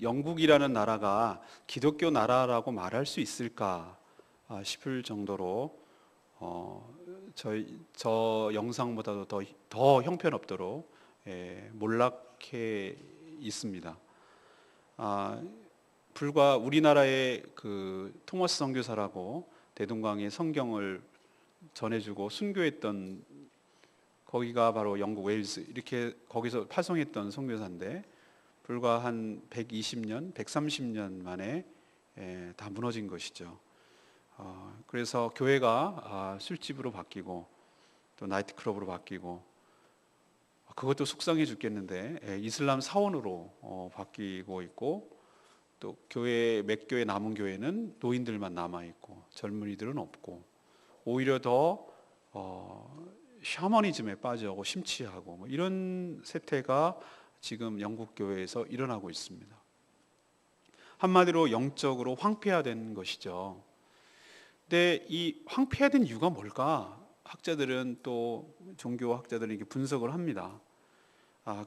영국이라는 나라가 기독교 나라라고 말할 수 있을까 싶을 정도로 저 영상보다도 더 형편없도록 몰락해 있습니다. 불과 우리나라의 그 토머스 선교사라고 대동강의 성경을 전해주고 순교했던, 거기가 바로 영국 웨일스, 이렇게 거기서 파송했던 선교사인데 불과 한 120년, 130년 만에 다 무너진 것이죠. 그래서 교회가 술집으로 바뀌고 또 나이트클럽으로 바뀌고, 그것도 속상해 죽겠는데 이슬람 사원으로 바뀌고 있고, 또 몇 교회 남은 교회는 노인들만 남아 있고 젊은이들은 없고, 오히려 더 샤머니즘에 빠져고 심취하고 뭐 이런 세태가 지금 영국 교회에서 일어나고 있습니다. 한마디로 영적으로 황폐화된 것이죠. 근데 이 황폐화된 이유가 뭘까? 학자들은, 또 종교 학자들은 이렇게 분석을 합니다.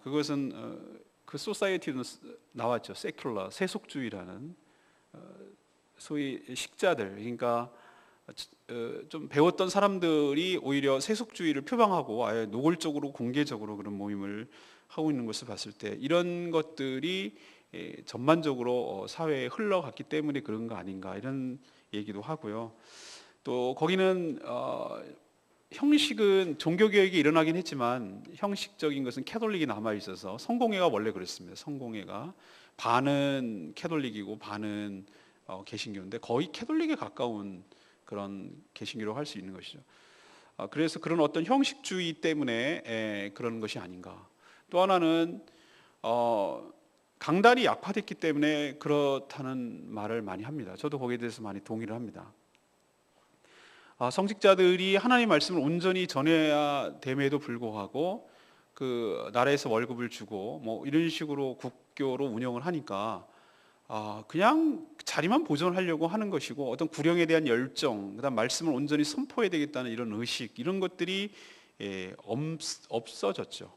그것은 그 소사이어티도 나왔죠. 세큘러, 세속주의라는, 소위 식자들, 그러니까 좀 배웠던 사람들이 오히려 세속주의를 표방하고 아예 노골적으로 공개적으로 그런 모임을 하고 있는 것을 봤을 때, 이런 것들이 전반적으로 사회에 흘러갔기 때문에 그런 거 아닌가, 이런 얘기도 하고요. 또 거기는 형식은 종교개혁이 일어나긴 했지만 형식적인 것은 캐톨릭이 남아있어서, 성공회가 원래 그랬습니다. 성공회가 반은 캐톨릭이고 반은 개신교인데 거의 캐톨릭에 가까운 그런 개신교라고 할 수 있는 것이죠. 그래서 그런 어떤 형식주의 때문에 그런 것이 아닌가. 또 하나는 강단이 약화됐기 때문에 그렇다는 말을 많이 합니다. 저도 거기에 대해서 많이 동의를 합니다. 성직자들이 하나님의 말씀을 온전히 전해야 됨에도 불구하고 그 나라에서 월급을 주고 뭐 이런 식으로 국교로 운영을 하니까 그냥 자리만 보존하려고 하는 것이고, 어떤 구령에 대한 열정, 그다음 말씀을 온전히 선포해야 되겠다는 이런 의식, 이런 것들이 없어졌죠.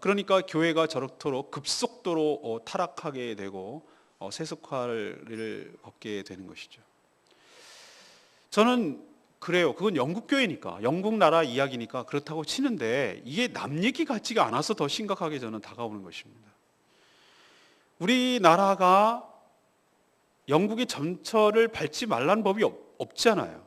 그러니까 교회가 저렇도록 급속도로 타락하게 되고 세속화를 겪게 되는 것이죠. 저는 그래요. 그건 영국 교회니까, 영국 나라 이야기니까 그렇다고 치는데, 이게 남 얘기 같지가 않아서 더 심각하게 저는 다가오는 것입니다. 우리나라가 영국의 전철을 밟지 말라는 법이 없잖아요.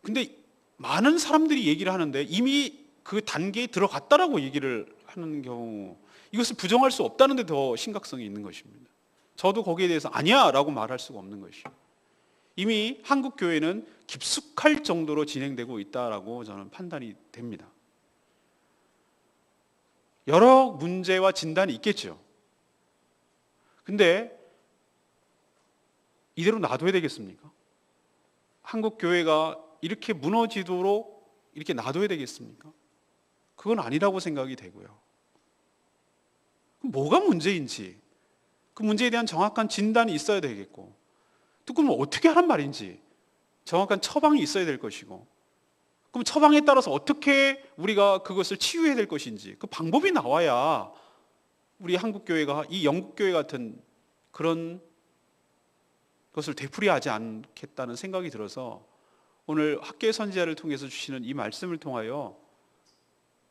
근데 많은 사람들이 얘기를 하는데 이미 그 단계에 들어갔다라고 얘기를 하는 경우, 이것을 부정할 수 없다는 데 더 심각성이 있는 것입니다. 저도 거기에 대해서 아니야 라고 말할 수가 없는 것이죠. 이미 한국 교회는 깊숙할 정도로 진행되고 있다라고 저는 판단이 됩니다. 여러 문제와 진단이 있겠죠. 근데 이대로 놔둬야 되겠습니까? 한국 교회가 이렇게 무너지도록 이렇게 놔둬야 되겠습니까? 그건 아니라고 생각이 되고요. 뭐가 문제인지, 그 문제에 대한 정확한 진단이 있어야 되겠고, 또 그럼 어떻게 하란 말인지 정확한 처방이 있어야 될 것이고, 그럼 처방에 따라서 어떻게 우리가 그것을 치유해야 될 것인지 그 방법이 나와야 우리 한국교회가 이 영국교회 같은 그런 것을 되풀이하지 않겠다는 생각이 들어서, 오늘 학계 선지자를 통해서 주시는 이 말씀을 통하여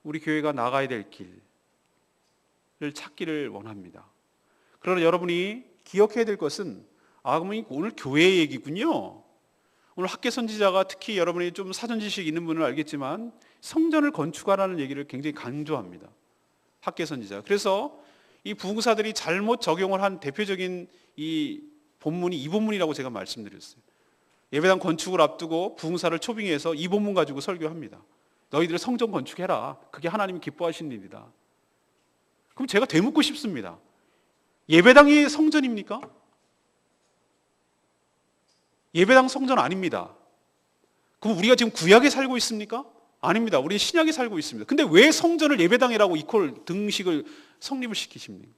우리 교회가 나가야 될 길을 찾기를 원합니다. 그러나 여러분이 기억해야 될 것은, 그러면 오늘 교회 얘기군요. 오늘 학계 선지자가 특히 여러분이 좀 사전 지식이 있는 분은 알겠지만 성전을 건축하라는 얘기를 굉장히 강조합니다. 학계 선지자. 그래서 이 부흥사들이 잘못 적용을 한 대표적인 이 본문이 이 본문이라고 제가 말씀드렸어요. 예배당 건축을 앞두고 부흥사를 초빙해서 이 본문 가지고 설교합니다. 너희들 성전 건축해라. 그게 하나님이 기뻐하시는 일이다. 그럼 제가 되묻고 싶습니다. 예배당이 성전입니까? 예배당 성전 아닙니다. 그럼 우리가 지금 구약에 살고 있습니까? 아닙니다. 우리는 신약에 살고 있습니다. 근데 왜 성전을 예배당이라고 이퀄 등식을 성립을 시키십니까?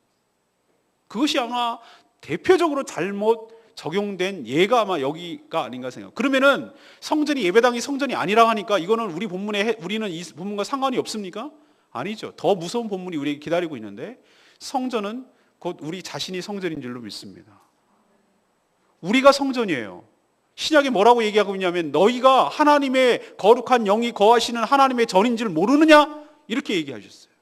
그것이 아마 대표적으로 잘못 적용된 예가 아마 여기가 아닌가 생각해요. 그러면은 성전이 예배당이 성전이 아니라 하니까 이거는 우리는 이 본문과 상관이 없습니까? 아니죠. 더 무서운 본문이 우리에게 기다리고 있는데, 성전은 곧 우리 자신이 성전인 줄로 믿습니다. 우리가 성전이에요. 신약에 뭐라고 얘기하고 있냐면 너희가 하나님의 거룩한 영이 거하시는 하나님의 전인 줄 모르느냐? 이렇게 얘기하셨어요.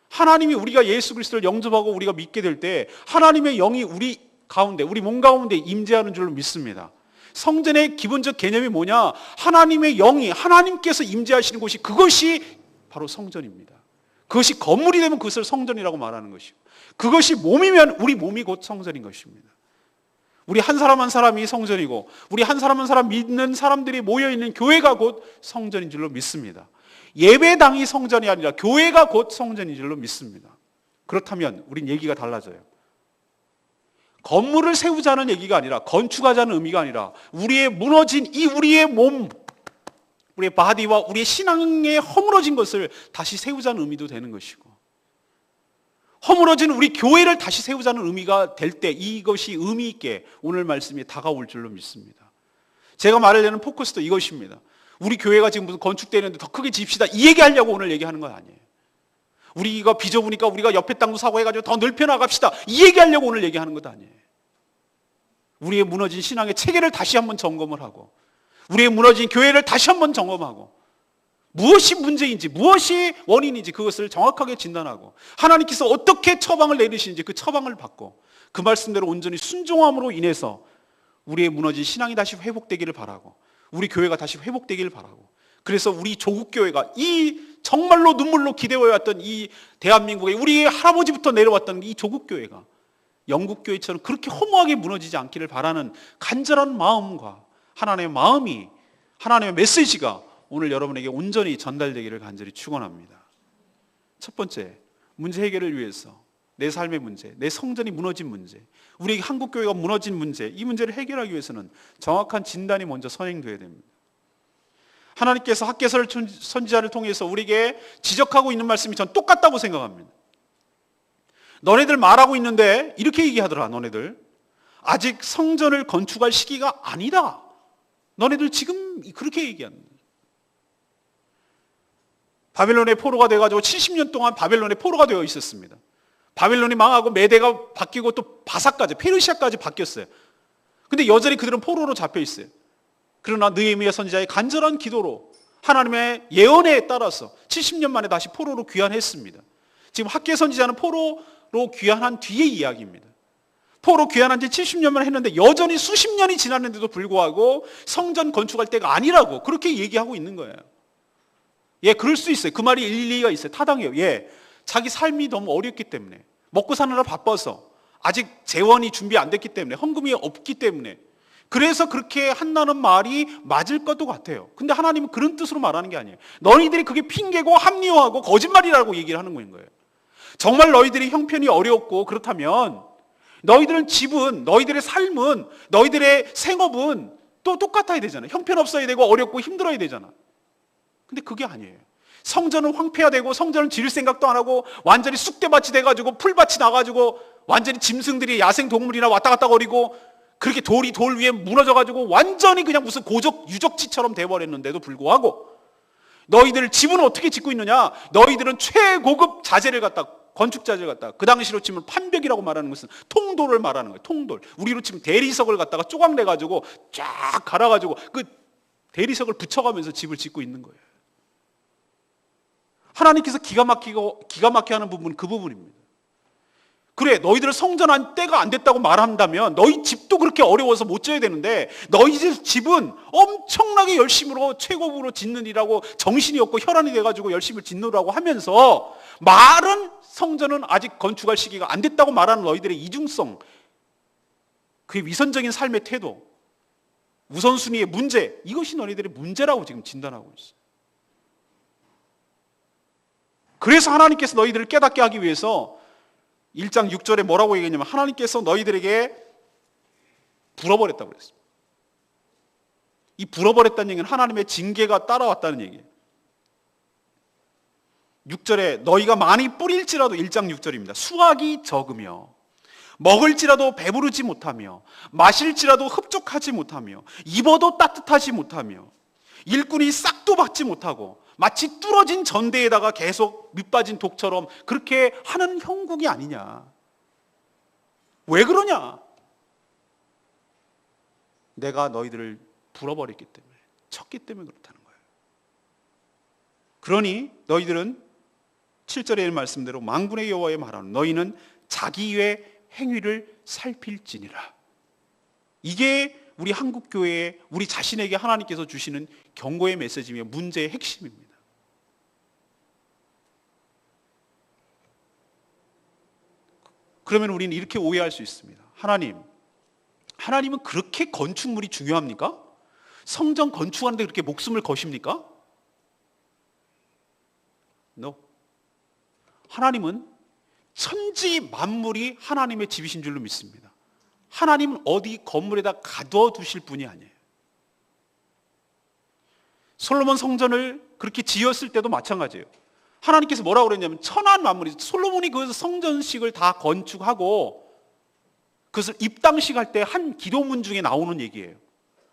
하나님이 우리가 예수 그리스도를 영접하고 우리가 믿게 될 때 하나님의 영이 우리 가운데, 우리 몸 가운데 임재하는 줄로 믿습니다. 성전의 기본적 개념이 뭐냐? 하나님의 영이, 하나님께서 임재하시는 곳이, 그것이 바로 성전입니다. 그것이 건물이 되면 그것을 성전이라고 말하는 것이고, 그것이 몸이면 우리 몸이 곧 성전인 것입니다. 우리 한 사람 한 사람이 성전이고, 우리 한 사람 한 사람 믿는 사람들이 모여있는 교회가 곧 성전인 줄로 믿습니다. 예배당이 성전이 아니라 교회가 곧 성전인 줄로 믿습니다. 그렇다면 우린 얘기가 달라져요. 건물을 세우자는 얘기가 아니라, 건축하자는 의미가 아니라, 우리의 무너진 이 우리의 몸, 우리의 바디와 우리의 신앙에 허물어진 것을 다시 세우자는 의미도 되는 것이고, 허물어진 우리 교회를 다시 세우자는 의미가 될 때 이것이 의미 있게 오늘 말씀이 다가올 줄로 믿습니다. 제가 말하려는 포커스도 이것입니다. 우리 교회가 지금 무슨 건축되는데 더 크게 지읍시다, 이 얘기하려고 오늘 얘기하는 건 아니에요. 우리가 비좁으니까 우리가 옆에 땅도 사고 해가지고 더 넓혀 나갑시다, 이 얘기하려고 오늘 얘기하는 것도 아니에요. 우리의 무너진 신앙의 체계를 다시 한번 점검을 하고, 우리의 무너진 교회를 다시 한번 점검하고, 무엇이 문제인지, 무엇이 원인인지 그것을 정확하게 진단하고, 하나님께서 어떻게 처방을 내리시는지 그 처방을 받고, 그 말씀대로 온전히 순종함으로 인해서 우리의 무너진 신앙이 다시 회복되기를 바라고, 우리 교회가 다시 회복되기를 바라고, 그래서 우리 조국교회가 이 정말로 눈물로 기대어왔던 이 대한민국에 우리의 할아버지부터 내려왔던 이 조국교회가 영국교회처럼 그렇게 허무하게 무너지지 않기를 바라는 간절한 마음과 하나님의 마음이, 하나님의 메시지가 오늘 여러분에게 온전히 전달되기를 간절히 축원합니다. 첫 번째, 문제 해결을 위해서 내 삶의 문제, 내 성전이 무너진 문제, 우리 한국교회가 무너진 문제, 이 문제를 해결하기 위해서는 정확한 진단이 먼저 선행돼야 됩니다. 하나님께서 학개설 선지자를 통해서 우리에게 지적하고 있는 말씀이 전 똑같다고 생각합니다. 너네들 말하고 있는데 이렇게 얘기하더라. 너네들 아직 성전을 건축할 시기가 아니다. 너네들 지금 그렇게 얘기합니다. 바벨론의 포로가 돼가지고 70년 동안 바벨론의 포로가 되어 있었습니다. 바벨론이 망하고 메대가 바뀌고 또 바사까지, 페르시아까지 바뀌었어요. 근데 여전히 그들은 포로로 잡혀 있어요. 그러나 느헤미야 선지자의 간절한 기도로 하나님의 예언에 따라서 70년 만에 다시 포로로 귀환했습니다. 지금 학개 선지자는 포로로 귀환한 뒤의 이야기입니다. 포로 귀환한 지 70년 만에 했는데 여전히 수십 년이 지났는데도 불구하고 성전 건축할 때가 아니라고 그렇게 얘기하고 있는 거예요. 예, 그럴 수 있어요. 그 말이 일리가 있어요. 타당해요. 예, 자기 삶이 너무 어렵기 때문에, 먹고 사느라 바빠서, 아직 재원이 준비 안 됐기 때문에, 헌금이 없기 때문에, 그래서 그렇게 한다는 말이 맞을 것도 같아요. 근데 하나님은 그런 뜻으로 말하는 게 아니에요. 너희들이 그게 핑계고 합리화하고 거짓말이라고 얘기를 하는 거예요. 정말 너희들이 형편이 어렵고 그렇다면 너희들은 집은, 너희들의 삶은, 너희들의 생업은 또 똑같아야 되잖아요. 형편없어야 되고 어렵고 힘들어야 되잖아. 근데 그게 아니에요. 성전은 황폐화되고 성전을 지을 생각도 안 하고 완전히 쑥대밭이 돼가지고 풀밭이 나가지고 완전히 짐승들이 야생동물이나 왔다 갔다 거리고 그렇게 돌이 돌 위에 무너져가지고 완전히 그냥 무슨 고적 유적지처럼 돼버렸는데도 불구하고 너희들 집은 어떻게 짓고 있느냐? 너희들은 최고급 자재를 갖다, 건축 자재를 갖다, 그 당시로 치면 판벽이라고 말하는 것은 통돌을 말하는 거예요. 통돌. 우리로 치면 대리석을 갖다가 쪼각내가지고 쫙 갈아가지고 그 대리석을 붙여가면서 집을 짓고 있는 거예요. 하나님께서 기가 막히게 하는 부분은 그 부분입니다. 그래, 너희들 성전한 때가 안 됐다고 말한다면 너희 집도 그렇게 어려워서 못 져야 되는데 너희 집은 엄청나게 열심으로 최고급으로 짓느니라고 정신이 없고 혈안이 돼가지고 열심히 짓느라고 하면서 말은 성전은 아직 건축할 시기가 안 됐다고 말하는 너희들의 이중성, 그의 위선적인 삶의 태도, 우선순위의 문제, 이것이 너희들의 문제라고 지금 진단하고 있어요. 그래서 하나님께서 너희들을 깨닫게 하기 위해서 1장 6절에 뭐라고 얘기했냐면 하나님께서 너희들에게 불어버렸다고 그랬습니다. 이 불어버렸다는 얘기는 하나님의 징계가 따라왔다는 얘기예요. 6절에 너희가 많이 뿌릴지라도, 1장 6절입니다. 수확이 적으며 먹을지라도 배부르지 못하며 마실지라도 흡족하지 못하며 입어도 따뜻하지 못하며 일꾼이 싹도 받지 못하고 마치 뚫어진 전대에다가 계속 밑빠진 독처럼 그렇게 하는 형국이 아니냐. 왜 그러냐? 내가 너희들을 불어버렸기 때문에, 쳤기 때문에 그렇다는 거예요. 그러니 너희들은 7절의 말씀대로 만군의 여호와의 말하는 너희는 자기의 행위를 살필지니라. 이게 우리 한국교회에 우리 자신에게 하나님께서 주시는 경고의 메시지며 문제의 핵심입니다. 그러면 우리는 이렇게 오해할 수 있습니다. 하나님은 그렇게 건축물이 중요합니까? 성전 건축하는데 그렇게 목숨을 거십니까? No. 하나님은 천지 만물이 하나님의 집이신 줄로 믿습니다. 하나님은 어디 건물에다 가둬두실 분이 아니에요. 솔로몬 성전을 그렇게 지었을 때도 마찬가지예요. 하나님께서 뭐라고 그랬냐면 천한 만물이, 솔로몬이 그 성전식을 다 건축하고 그것을 입당식 할 때 한 기도문 중에 나오는 얘기예요.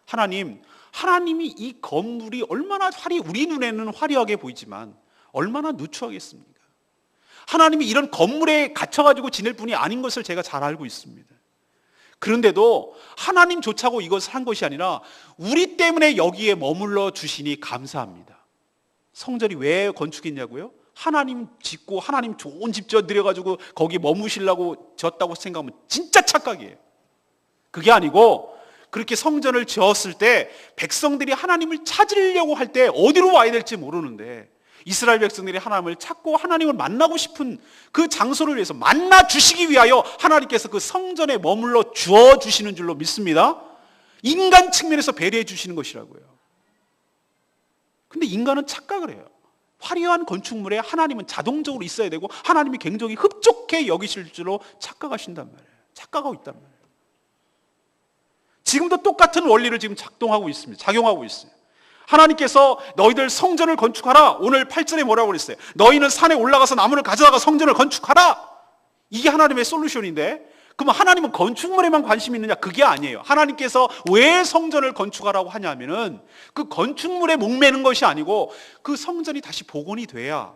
하나님이 이 건물이 얼마나 우리 눈에는 화려하게 보이지만 얼마나 누추하겠습니까? 하나님이 이런 건물에 갇혀가지고 지낼 분이 아닌 것을 제가 잘 알고 있습니다. 그런데도 하나님조차고 이것을 한 것이 아니라 우리 때문에 여기에 머물러 주시니 감사합니다. 성전이 왜 건축했냐고요? 하나님 짓고 하나님 좋은 집 지어드려가지고 거기 머무시려고 지었다고 생각하면 진짜 착각이에요. 그게 아니고 그렇게 성전을 지었을 때 백성들이 하나님을 찾으려고 할 때 어디로 와야 될지 모르는데 이스라엘 백성들이 하나님을 찾고 하나님을 만나고 싶은 그 장소를 위해서 만나 주시기 위하여 하나님께서 그 성전에 머물러 주어 주시는 줄로 믿습니다. 인간 측면에서 배려해 주시는 것이라고요. 근데 인간은 착각을 해요. 화려한 건축물에 하나님은 자동적으로 있어야 되고 하나님이 굉장히 흡족해 여기실 줄로 착각하신단 말이에요. 착각하고 있단 말이에요. 지금도 똑같은 원리를 지금 작용하고 있어요. 하나님께서 너희들 성전을 건축하라. 오늘 8절에 뭐라고 그랬어요? 너희는 산에 올라가서 나무를 가져다가 성전을 건축하라. 이게 하나님의 솔루션인데, 그럼 하나님은 건축물에만 관심이 있느냐? 그게 아니에요. 하나님께서 왜 성전을 건축하라고 하냐면은 그 건축물에 목매는 것이 아니고 그 성전이 다시 복원이 돼야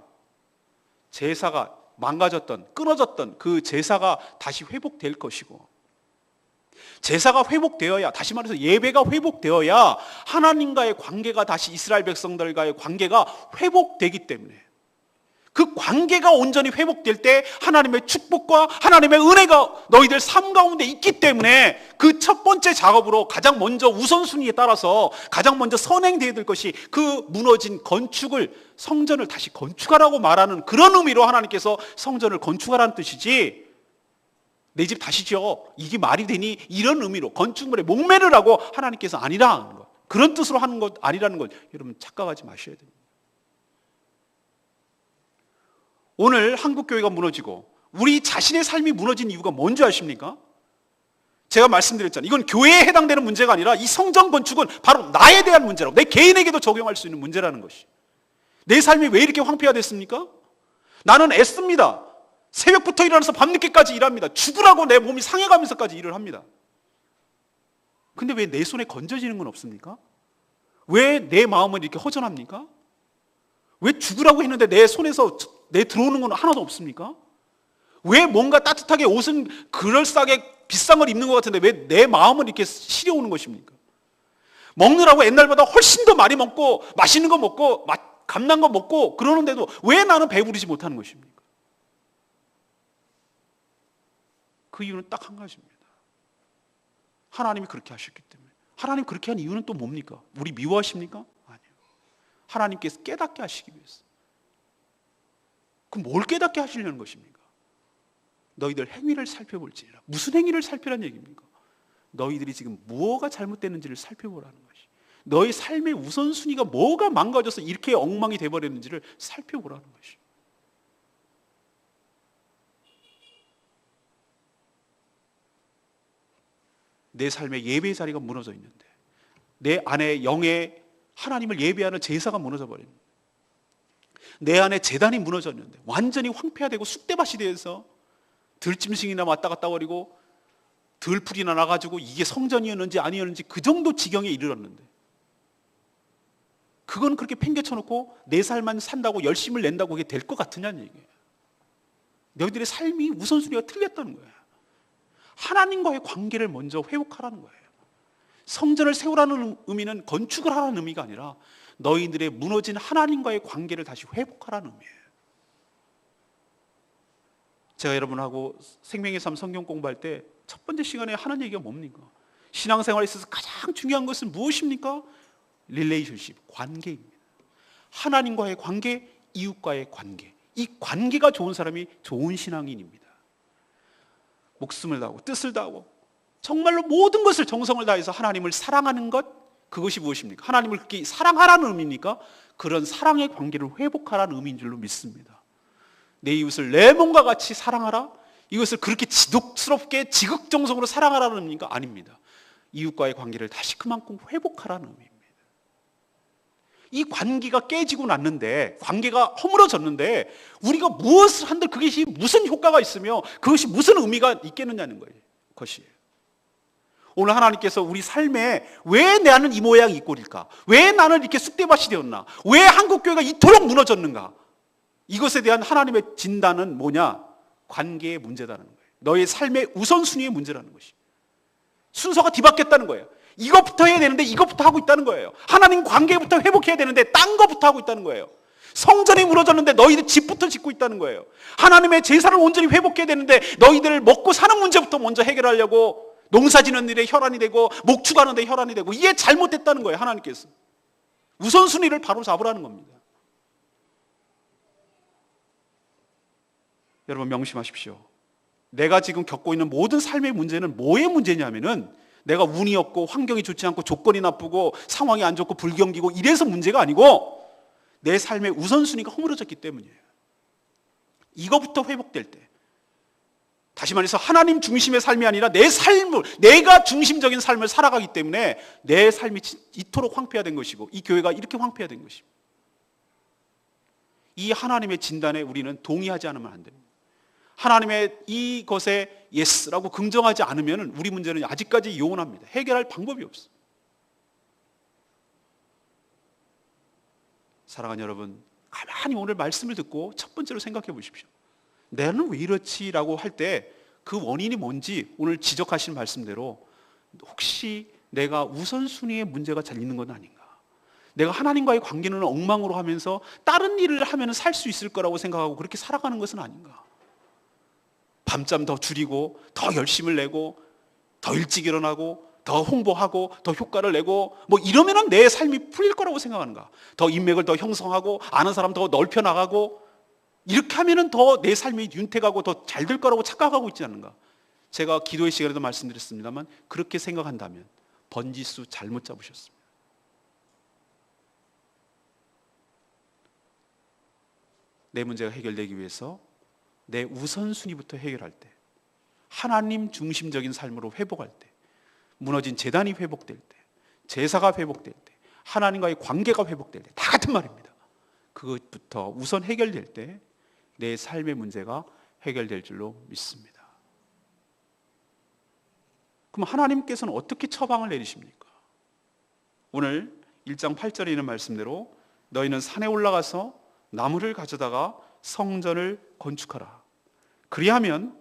제사가 망가졌던, 끊어졌던 그 제사가 다시 회복될 것이고, 제사가 회복되어야, 다시 말해서 예배가 회복되어야 하나님과의 관계가 다시 이스라엘 백성들과의 관계가 회복되기 때문에, 그 관계가 온전히 회복될 때 하나님의 축복과 하나님의 은혜가 너희들 삶 가운데 있기 때문에 그 첫 번째 작업으로 가장 먼저 우선순위에 따라서 가장 먼저 선행되어야 될 것이 그 무너진 건축을, 성전을 다시 건축하라고 말하는 그런 의미로 하나님께서 성전을 건축하라는 뜻이지, 내 집 다시 지어, 이게 말이 되니, 이런 의미로 건축물에 목매를 하고 하나님께서 아니라는 것, 그런 뜻으로 하는 것 아니라는 것 여러분 착각하지 마셔야 됩니다. 오늘 한국교회가 무너지고 우리 자신의 삶이 무너진 이유가 뭔지 아십니까? 제가 말씀드렸잖아요. 이건 교회에 해당되는 문제가 아니라 이 성전 건축은 바로 나에 대한 문제라고, 내 개인에게도 적용할 수 있는 문제라는 것이. 내 삶이 왜 이렇게 황폐화 됐습니까? 나는 애씁니다. 새벽부터 일어나서 밤늦게까지 일합니다. 죽으라고 내 몸이 상해가면서까지 일을 합니다. 근데 왜 내 손에 건져지는 건 없습니까? 왜 내 마음은 이렇게 허전합니까? 왜 죽으라고 했는데 내 손에서 내 들어오는 건 하나도 없습니까? 왜 뭔가 따뜻하게 옷은 그럴싸하게 비싼 걸 입는 것 같은데 왜 내 마음은 이렇게 시려오는 것입니까? 먹느라고 옛날보다 훨씬 더 많이 먹고 맛있는 거 먹고 감난 거 먹고 그러는데도 왜 나는 배부르지 못하는 것입니까? 그 이유는 딱 한 가지입니다. 하나님이 그렇게 하셨기 때문에. 하나님 그렇게 한 이유는 또 뭡니까? 우리 미워하십니까? 아니요. 하나님께서 깨닫게 하시기 위해서. 그럼 뭘 깨닫게 하시려는 것입니까? 너희들 행위를 살펴볼지니라. 무슨 행위를 살피라는 얘기입니까? 너희들이 지금 뭐가 잘못됐는지를 살펴보라는 것이. 너희 삶의 우선순위가 뭐가 망가져서 이렇게 엉망이 돼버렸는지를 살펴보라는 것이. 내 삶의 예배의 자리가 무너져 있는데, 내 안에 영의 하나님을 예배하는 제사가 무너져 버렸는데, 내 안에 제단이 무너졌는데, 완전히 황폐화되고 쑥대밭이 되어서 들짐승이나 왔다 갔다 거리고 들풀이나 나가지고 이게 성전이었는지 아니었는지 그 정도 지경에 이르렀는데, 그건 그렇게 팽개쳐놓고 내 삶만 산다고 열심을 낸다고 그게 될 것 같으냐는 얘기예요. 너희들의 삶이 우선순위가 틀렸다는 거야. 하나님과의 관계를 먼저 회복하라는 거예요. 성전을 세우라는 의미는 건축을 하라는 의미가 아니라 너희들의 무너진 하나님과의 관계를 다시 회복하라는 의미예요. 제가 여러분하고 생명의 삶 성경 공부할 때 첫 번째 시간에 하는 얘기가 뭡니까? 신앙생활에 있어서 가장 중요한 것은 무엇입니까? 릴레이션십, 관계입니다. 하나님과의 관계, 이웃과의 관계. 이 관계가 좋은 사람이 좋은 신앙인입니다. 목숨을 다하고 뜻을 다하고 정말로 모든 것을 정성을 다해서 하나님을 사랑하는 것, 그것이 무엇입니까? 하나님을 그렇게 사랑하라는 의미입니까? 그런 사랑의 관계를 회복하라는 의미인 줄로 믿습니다. 내 이웃을 내 몸과 같이 사랑하라? 이것을 그렇게 지독스럽게 지극정성으로 사랑하라는 의미가 아닙니다. 이웃과의 관계를 다시 그만큼 회복하라는 의미입니다. 이 관계가 깨지고 났는데, 관계가 허물어졌는데 우리가 무엇을 한들 그것이 무슨 효과가 있으며 그것이 무슨 의미가 있겠느냐는 거예요. 것이에요. 오늘 하나님께서 우리 삶에 왜 나는 이 모양 이 꼴일까? 왜 나는 이렇게 쑥대밭이 되었나? 왜 한국교회가 이토록 무너졌는가? 이것에 대한 하나님의 진단은 뭐냐? 관계의 문제라는 거예요. 너의 삶의 우선순위의 문제라는 것이. 순서가 뒤바뀌었다는 거예요. 이것부터 해야 되는데 이것부터 하고 있다는 거예요. 하나님 관계부터 회복해야 되는데 딴 것부터 하고 있다는 거예요. 성전이 무너졌는데 너희들 집부터 짓고 있다는 거예요. 하나님의 제사를 온전히 회복해야 되는데 너희들 먹고 사는 문제부터 먼저 해결하려고 농사지는 일에 혈안이 되고 목축하는 데 혈안이 되고, 이게 잘못됐다는 거예요. 하나님께서 우선순위를 바로 잡으라는 겁니다. 여러분 명심하십시오. 내가 지금 겪고 있는 모든 삶의 문제는 뭐의 문제냐면은 내가 운이 없고 환경이 좋지 않고 조건이 나쁘고 상황이 안 좋고 불경기고 이래서 문제가 아니고 내 삶의 우선순위가 허물어졌기 때문이에요. 이거부터 회복될 때, 다시 말해서 하나님 중심의 삶이 아니라 내 삶을, 내가 중심적인 삶을 살아가기 때문에 내 삶이 이토록 황폐화된 것이고 이 교회가 이렇게 황폐화된 것입니다. 이 하나님의 진단에 우리는 동의하지 않으면 안 됩니다. 하나님의 이것에 예스라고 긍정하지 않으면 우리 문제는 아직까지 요원합니다. 해결할 방법이 없어요. 사랑하는 여러분, 가만히 오늘 말씀을 듣고 첫 번째로 생각해 보십시오. 나는 왜 이렇지라고 할 때 그 원인이 뭔지 오늘 지적하신 말씀대로 혹시 내가 우선순위의 문제가 잘 있는 건 아닌가? 내가 하나님과의 관계는 엉망으로 하면서 다른 일을 하면 살 수 있을 거라고 생각하고 그렇게 살아가는 것은 아닌가? 밤잠 더 줄이고 더 열심을 내고 더 일찍 일어나고 더 홍보하고 더 효과를 내고 뭐 이러면은 내 삶이 풀릴 거라고 생각하는가? 더 인맥을 더 형성하고 아는 사람 더 넓혀 나가고 이렇게 하면은 더 내 삶이 윤택하고 더 잘 될 거라고 착각하고 있지 않는가? 제가 기도의 시간에도 말씀드렸습니다만 그렇게 생각한다면 번지수 잘못 잡으셨습니다. 내 문제가 해결되기 위해서 내 우선순위부터 해결할 때, 하나님 중심적인 삶으로 회복할 때, 무너진 제단이 회복될 때, 제사가 회복될 때, 하나님과의 관계가 회복될 때, 다 같은 말입니다. 그것부터 우선 해결될 때 내 삶의 문제가 해결될 줄로 믿습니다. 그럼 하나님께서는 어떻게 처방을 내리십니까? 오늘 1장 8절에 있는 말씀대로 너희는 산에 올라가서 나무를 가져다가 성전을 건축하라. 그리하면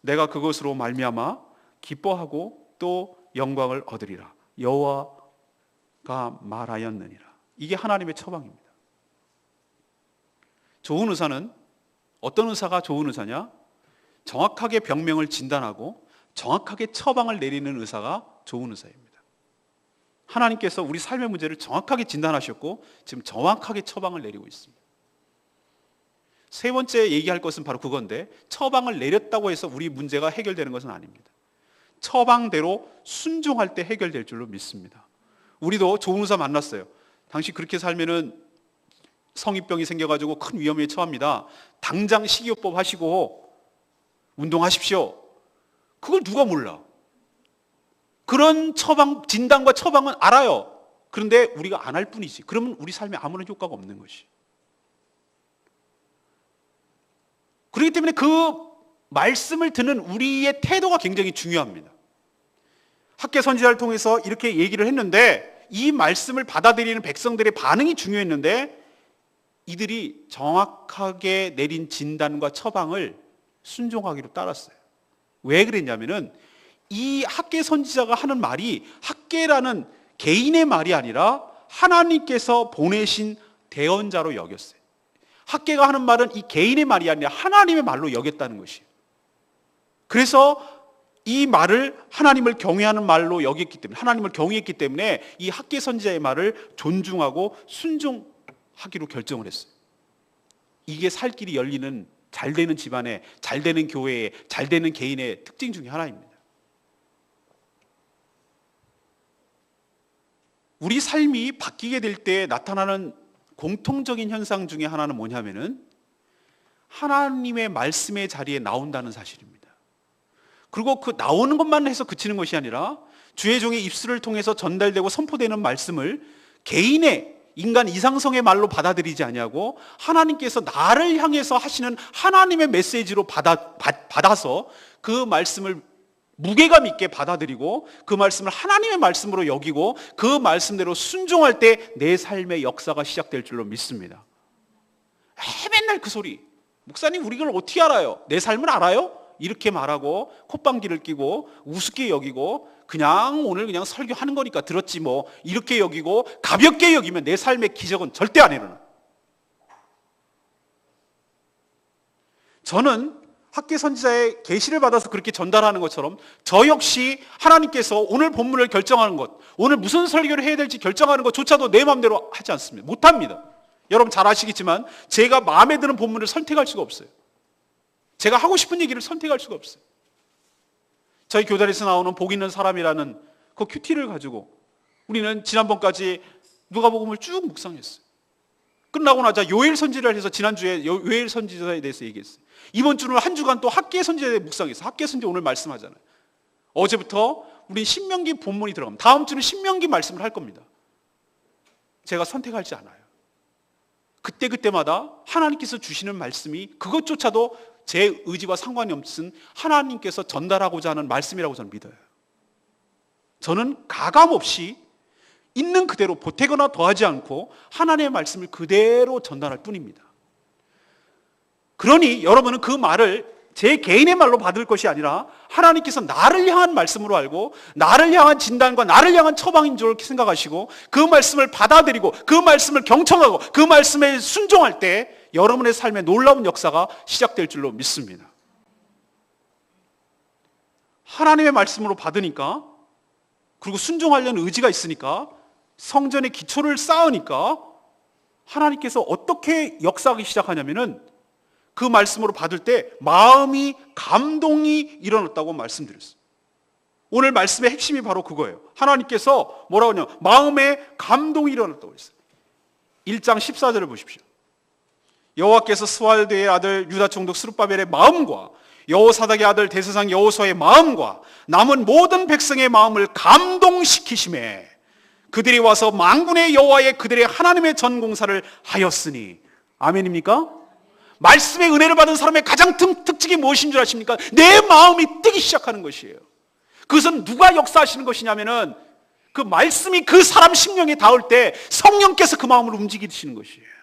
내가 그것으로 말미암아 기뻐하고 또 영광을 얻으리라. 여호와가 말하였느니라. 이게 하나님의 처방입니다. 좋은 의사는, 어떤 의사가 좋은 의사냐? 정확하게 병명을 진단하고 정확하게 처방을 내리는 의사가 좋은 의사입니다. 하나님께서 우리 삶의 문제를 정확하게 진단하셨고 지금 정확하게 처방을 내리고 있습니다. 세 번째 얘기할 것은 바로 그건데, 처방을 내렸다고 해서 우리 문제가 해결되는 것은 아닙니다. 처방대로 순종할 때 해결될 줄로 믿습니다. 우리도 좋은 의사 만났어요. 당신 그렇게 살면은 성인병이 생겨가지고 큰 위험에 처합니다. 당장 식이요법 하시고 운동하십시오. 그걸 누가 몰라? 그런 처방, 진단과 처방은 알아요. 그런데 우리가 안 할 뿐이지. 그러면 우리 삶에 아무런 효과가 없는 것이. 그렇기 때문에 그 말씀을 듣는 우리의 태도가 굉장히 중요합니다. 학계 선지자를 통해서 이렇게 얘기를 했는데 이 말씀을 받아들이는 백성들의 반응이 중요했는데 이들이 정확하게 내린 진단과 처방을 순종하기로 따랐어요. 왜 그랬냐면은 이 학개 선지자가 하는 말이 학개라는 개인의 말이 아니라 하나님께서 보내신 대언자로 여겼어요. 학개가 하는 말은 이 개인의 말이 아니라 하나님의 말로 여겼다는 것이에요. 그래서 이 말을 하나님을 경외하는 말로 여겼기 때문에, 하나님을 경외했기 때문에 이 학개 선지자의 말을 존중하고 순종하기로 결정을 했어요. 이게 살 길이 열리는 잘 되는 집안에, 잘 되는 교회에, 잘 되는 개인의 특징 중에 하나입니다. 우리 삶이 바뀌게 될 때 나타나는 공통적인 현상 중에 하나는 뭐냐면은 하나님의 말씀의 자리에 나온다는 사실입니다. 그리고 그 나오는 것만 해서 그치는 것이 아니라 주의 종의 입술을 통해서 전달되고 선포되는 말씀을 개인의 인간 이상성의 말로 받아들이지 아니하고 하나님께서 나를 향해서 하시는 하나님의 메시지로 받아서 그 말씀을 무게감 있게 받아들이고 그 말씀을 하나님의 말씀으로 여기고 그 말씀대로 순종할 때 내 삶의 역사가 시작될 줄로 믿습니다. 맨날 그 소리, 목사님 우리 그걸 어떻게 알아요? 내 삶을 알아요? 이렇게 말하고 콧방귀를 끼고 우습게 여기고 그냥 오늘 그냥 설교하는 거니까 들었지 뭐 이렇게 여기고 가볍게 여기면 내 삶의 기적은 절대 안 일어나. 저는 학개 선지자의 계시를 받아서 그렇게 전달하는 것처럼 저 역시 하나님께서 오늘 본문을 결정하는 것, 오늘 무슨 설교를 해야 될지 결정하는 것조차도 내 마음대로 하지 않습니다. 못합니다. 여러분 잘 아시겠지만 제가 마음에 드는 본문을 선택할 수가 없어요. 제가 하고 싶은 얘기를 선택할 수가 없어요. 저희 교단에서 나오는 복 있는 사람이라는 그 큐티를 가지고 우리는 지난번까지 누가복음을 쭉 묵상했어요. 끝나고 나자 요엘 선지를 해서 지난주에 요엘 선지자에 대해서 얘기했어요. 이번 주는 한 주간 또 학개 선지자에 대해 묵상했어요. 학개 선지 오늘 말씀하잖아요. 어제부터 우린 신명기 본문이 들어갑니다. 다음 주는 신명기 말씀을 할 겁니다. 제가 선택하지 않아요. 그때마다 하나님께서 주시는 말씀이 그것조차도 제 의지와 상관이 없은 하나님께서 전달하고자 하는 말씀이라고 저는 믿어요. 저는 가감없이 있는 그대로 보태거나 더하지 않고 하나님의 말씀을 그대로 전달할 뿐입니다. 그러니 여러분은 그 말을 제 개인의 말로 받을 것이 아니라 하나님께서 나를 향한 말씀으로 알고 나를 향한 진단과 나를 향한 처방인 줄 생각하시고 그 말씀을 받아들이고 그 말씀을 경청하고 그 말씀에 순종할 때 여러분의 삶에 놀라운 역사가 시작될 줄로 믿습니다. 하나님의 말씀으로 받으니까 그리고 순종하려는 의지가 있으니까 성전의 기초를 쌓으니까 하나님께서 어떻게 역사하기 시작하냐면은 그 말씀으로 받을 때 마음이 감동이 일어났다고 말씀드렸어요. 오늘 말씀의 핵심이 바로 그거예요. 하나님께서 뭐라고 하냐? 마음에 감동이 일어났다고 했어요. 1장 14절을 보십시오. 여호와께서 스왈드의 아들 유다 총독 스룹바벨의 마음과 여호사닥의 아들 대제사장 여호수아의 마음과 남은 모든 백성의 마음을 감동시키심에 그들이 와서 만군의 여호와의 그들의 하나님의 전공사를 하였으니. 아멘입니까? 말씀의 은혜를 받은 사람의 가장 특징이 무엇인 줄 아십니까? 내 마음이 뜨기 시작하는 것이에요. 그것은 누가 역사하시는 것이냐면은 그 말씀이 그 사람 심령에 닿을 때 성령께서 그 마음을 움직이시는 것이에요.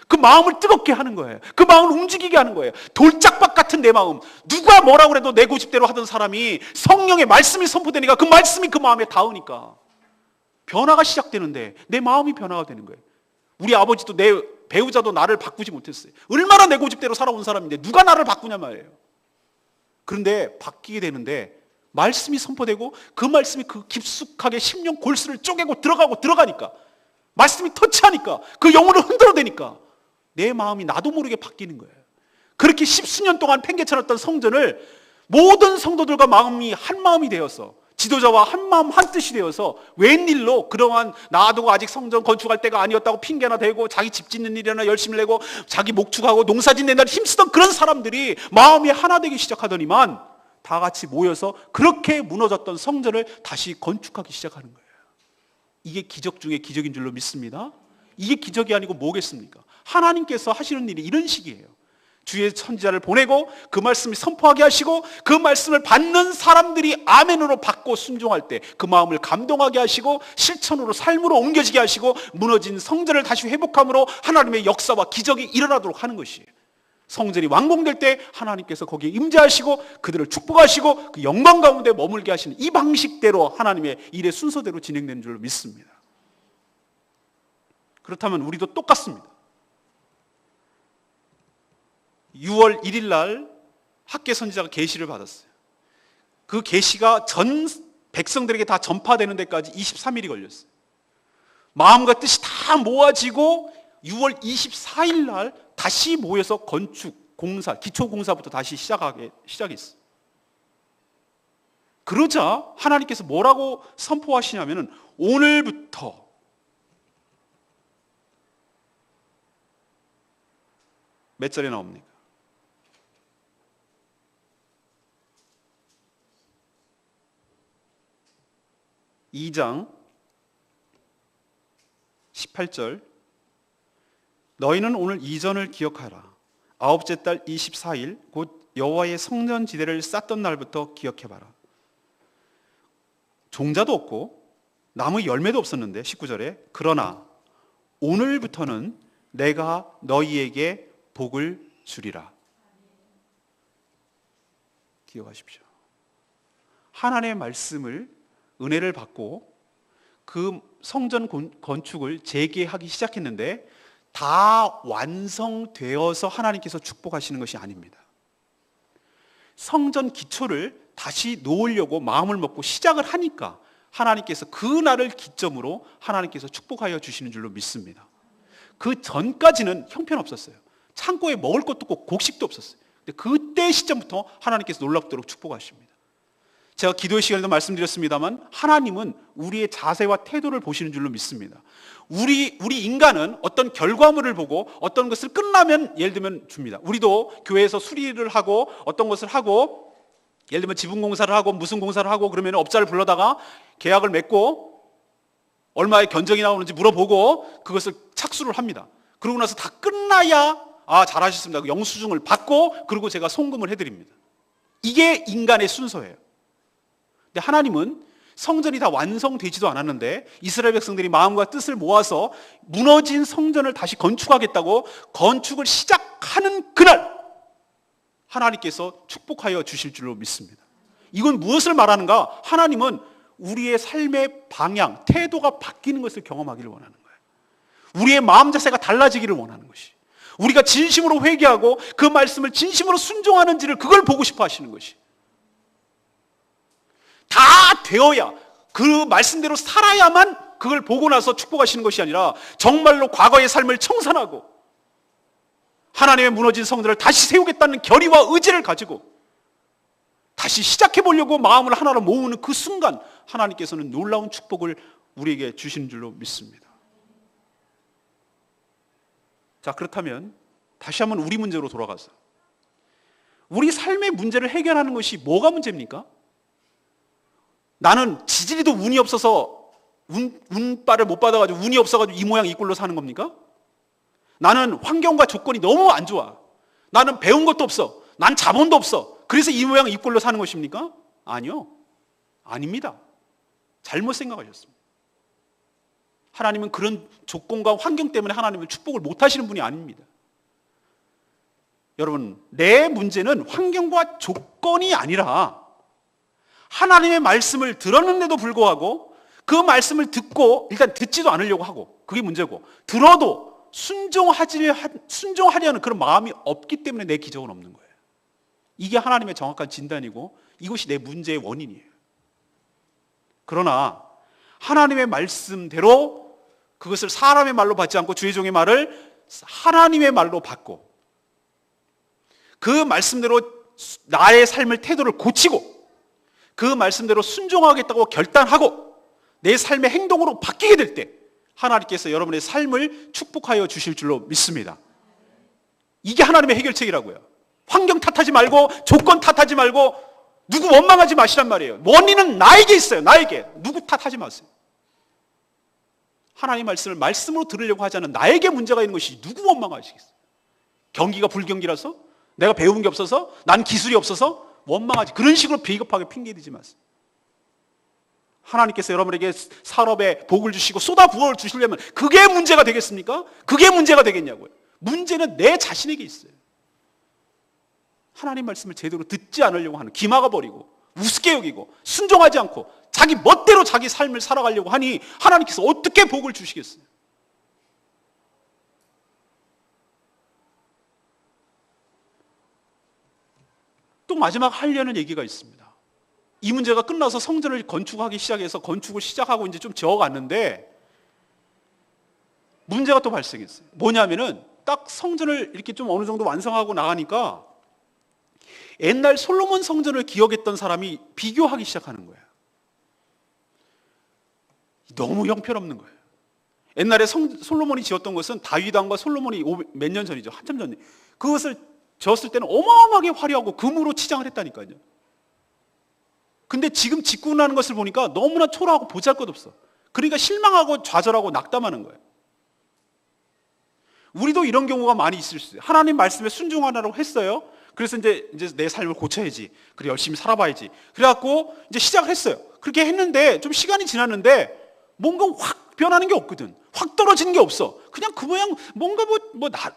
그 마음을 뜨겁게 하는 거예요. 그 마음을 움직이게 하는 거예요. 돌짝밭 같은 내 마음, 누가 뭐라고 해도 내 고집대로 하던 사람이 성령의 말씀이 선포되니까 그 말씀이 그 마음에 닿으니까 변화가 시작되는데 내 마음이 변화가 되는 거예요. 우리 아버지도 내 배우자도 나를 바꾸지 못했어요. 얼마나 내 고집대로 살아온 사람인데 누가 나를 바꾸냐 말이에요. 그런데 바뀌게 되는데 말씀이 선포되고 그 말씀이 그 깊숙하게 심령 골수를 쪼개고 들어가니까 말씀이 터치하니까 그 영혼을 흔들어대니까 내 마음이 나도 모르게 바뀌는 거예요. 그렇게 십수년 동안 팽개쳐놨던 성전을 모든 성도들과 마음이 한 마음이 되어서 지도자와 한 마음 한 뜻이 되어서 웬일로 그동안 놔두고 아직 성전 건축할 때가 아니었다고 핑계나 대고 자기 집 짓는 일이나 열심히 내고 자기 목축하고 농사짓는 데나 힘쓰던 그런 사람들이 마음이 하나 되기 시작하더니만 다 같이 모여서 그렇게 무너졌던 성전을 다시 건축하기 시작하는 거예요. 이게 기적 중에 기적인 줄로 믿습니다. 이게 기적이 아니고 뭐겠습니까? 하나님께서 하시는 일이 이런 식이에요. 주의 선지자를 보내고 그 말씀을 선포하게 하시고 그 말씀을 받는 사람들이 아멘으로 받고 순종할 때 그 마음을 감동하게 하시고 실천으로 삶으로 옮겨지게 하시고 무너진 성전을 다시 회복함으로 하나님의 역사와 기적이 일어나도록 하는 것이에요. 성전이 완공될 때 하나님께서 거기에 임재하시고 그들을 축복하시고 그 영광 가운데 머물게 하시는 이 방식대로 하나님의 일의 순서대로 진행되는 줄로 믿습니다. 그렇다면 우리도 똑같습니다. 6월 1일 날 학계 선지자가 계시를 받았어요. 그 계시가 전 백성들에게 다 전파되는 데까지 23일이 걸렸어요. 마음과 뜻이 다 모아지고 6월 24일 날 다시 모여서 건축, 공사, 기초공사부터 다시 시작했어요. 그러자 하나님께서 뭐라고 선포하시냐면은 오늘부터 몇 절에 나옵니까? 2장 18절 너희는 오늘 이전을 기억하라. 아홉째 달 24일 곧 여호와의 성전 지대를 쌓던 날부터 기억해봐라. 종자도 없고 나무 열매도 없었는데 19절에 그러나 오늘부터는 내가 너희에게 복을 주리라. 기억하십시오. 하나님의 말씀을 은혜를 받고 그 성전 건축을 재개하기 시작했는데 다 완성되어서 하나님께서 축복하시는 것이 아닙니다. 성전 기초를 다시 놓으려고 마음을 먹고 시작을 하니까 하나님께서 그 날을 기점으로 하나님께서 축복하여 주시는 줄로 믿습니다. 그 전까지는 형편없었어요. 창고에 먹을 것도 없고 곡식도 없었어요. 근데 그때 시점부터 하나님께서 놀랍도록 축복하십니다. 제가 기도의 시간에도 말씀드렸습니다만 하나님은 우리의 자세와 태도를 보시는 줄로 믿습니다. 우리 인간은 어떤 결과물을 보고 어떤 것을 끝나면 예를 들면 줍니다. 우리도 교회에서 수리를 하고 어떤 것을 하고 예를 들면 지분 공사를 하고 무슨 공사를 하고 그러면 업자를 불러다가 계약을 맺고 얼마의 견적이 나오는지 물어보고 그것을 착수를 합니다. 그러고 나서 다 끝나야 잘하셨습니다. 영수증을 받고 그리고 제가 송금을 해드립니다. 이게 인간의 순서예요. 근데 하나님은 성전이 다 완성되지도 않았는데 이스라엘 백성들이 마음과 뜻을 모아서 무너진 성전을 다시 건축하겠다고 건축을 시작하는 그날 하나님께서 축복하여 주실 줄로 믿습니다. 이건 무엇을 말하는가? 하나님은 우리의 삶의 방향, 태도가 바뀌는 것을 경험하기를 원하는 거예요. 우리의 마음 자세가 달라지기를 원하는 것이, 우리가 진심으로 회개하고 그 말씀을 진심으로 순종하는지를 그걸 보고 싶어 하시는 것이, 다 되어야 그 말씀대로 살아야만 그걸 보고 나서 축복하시는 것이 아니라 정말로 과거의 삶을 청산하고 하나님의 무너진 성전을 다시 세우겠다는 결의와 의지를 가지고 다시 시작해 보려고 마음을 하나로 모으는 그 순간 하나님께서는 놀라운 축복을 우리에게 주시는 줄로 믿습니다. 자, 그렇다면 다시 한번 우리 문제로 돌아가서 우리 삶의 문제를 해결하는 것이 뭐가 문제입니까? 나는 지지리도 운이 없어서 운빨을 못 받아가지고 운이 없어가지고 이 모양 이 꼴로 사는 겁니까? 나는 환경과 조건이 너무 안 좋아. 나는 배운 것도 없어. 난 자본도 없어. 그래서 이 모양 이 꼴로 사는 것입니까? 아니요. 아닙니다. 잘못 생각하셨습니다. 하나님은 그런 조건과 환경 때문에 하나님은 축복을 못 하시는 분이 아닙니다. 여러분, 내 문제는 환경과 조건이 아니라 하나님의 말씀을 들었는데도 불구하고 그 말씀을 듣고 일단 듣지도 않으려고 하고 그게 문제고, 들어도 순종하려는 그런 마음이 없기 때문에 내 기적은 없는 거예요. 이게 하나님의 정확한 진단이고 이것이 내 문제의 원인이에요. 그러나 하나님의 말씀대로 그것을 사람의 말로 받지 않고 주의 종의 말을 하나님의 말로 받고 그 말씀대로 나의 삶의 태도를 고치고 그 말씀대로 순종하겠다고 결단하고 내 삶의 행동으로 바뀌게 될 때 하나님께서 여러분의 삶을 축복하여 주실 줄로 믿습니다. 이게 하나님의 해결책이라고요. 환경 탓하지 말고 조건 탓하지 말고 누구 원망하지 마시란 말이에요. 원인은 나에게 있어요. 나에게. 누구 탓하지 마세요. 하나님의 말씀을 말씀으로 들으려고 하지 않은 나에게 문제가 있는 것이 누구 원망하시겠어요? 경기가 불경기라서? 내가 배운 게 없어서? 난 기술이 없어서? 원망하지. 그런 식으로 비겁하게 핑계대지 마세요. 하나님께서 여러분에게 산업에 복을 주시고 쏟아 부어 주시려면 그게 문제가 되겠습니까? 그게 문제가 되겠냐고요. 문제는 내 자신에게 있어요. 하나님 말씀을 제대로 듣지 않으려고 하는, 기막아 버리고 우습게 여기고 순종하지 않고 자기 멋대로 자기 삶을 살아가려고 하니 하나님께서 어떻게 복을 주시겠어요? 또 마지막 하려는 얘기가 있습니다. 이 문제가 끝나서 성전을 건축하기 시작해서 건축을 시작하고 이제 좀 지어갔는데 문제가 또 발생했어요. 뭐냐면은 딱 성전을 이렇게 좀 어느 정도 완성하고 나가니까 옛날 솔로몬 성전을 기억했던 사람이 비교하기 시작하는 거예요. 너무 형편없는 거예요. 옛날에 솔로몬이 지었던 것은 다윗 왕과 솔로몬이 몇 년 전이죠. 한참 전에. 그것을 지었을 때는 어마어마하게 화려하고 금으로 치장을 했다니까요. 근데 지금 짓고 나는 것을 보니까 너무나 초라하고 보잘것없어. 그러니까 실망하고 좌절하고 낙담하는 거예요. 우리도 이런 경우가 많이 있을 수 있어요. 하나님 말씀에 순종하라고 했어요. 그래서 이제 내 삶을 고쳐야지. 그래 열심히 살아봐야지. 그래갖고 이제 시작을 했어요. 그렇게 했는데 좀 시간이 지났는데 뭔가 확 변하는 게 없거든. 확 떨어지는 게 없어. 그냥 그 모양 뭔가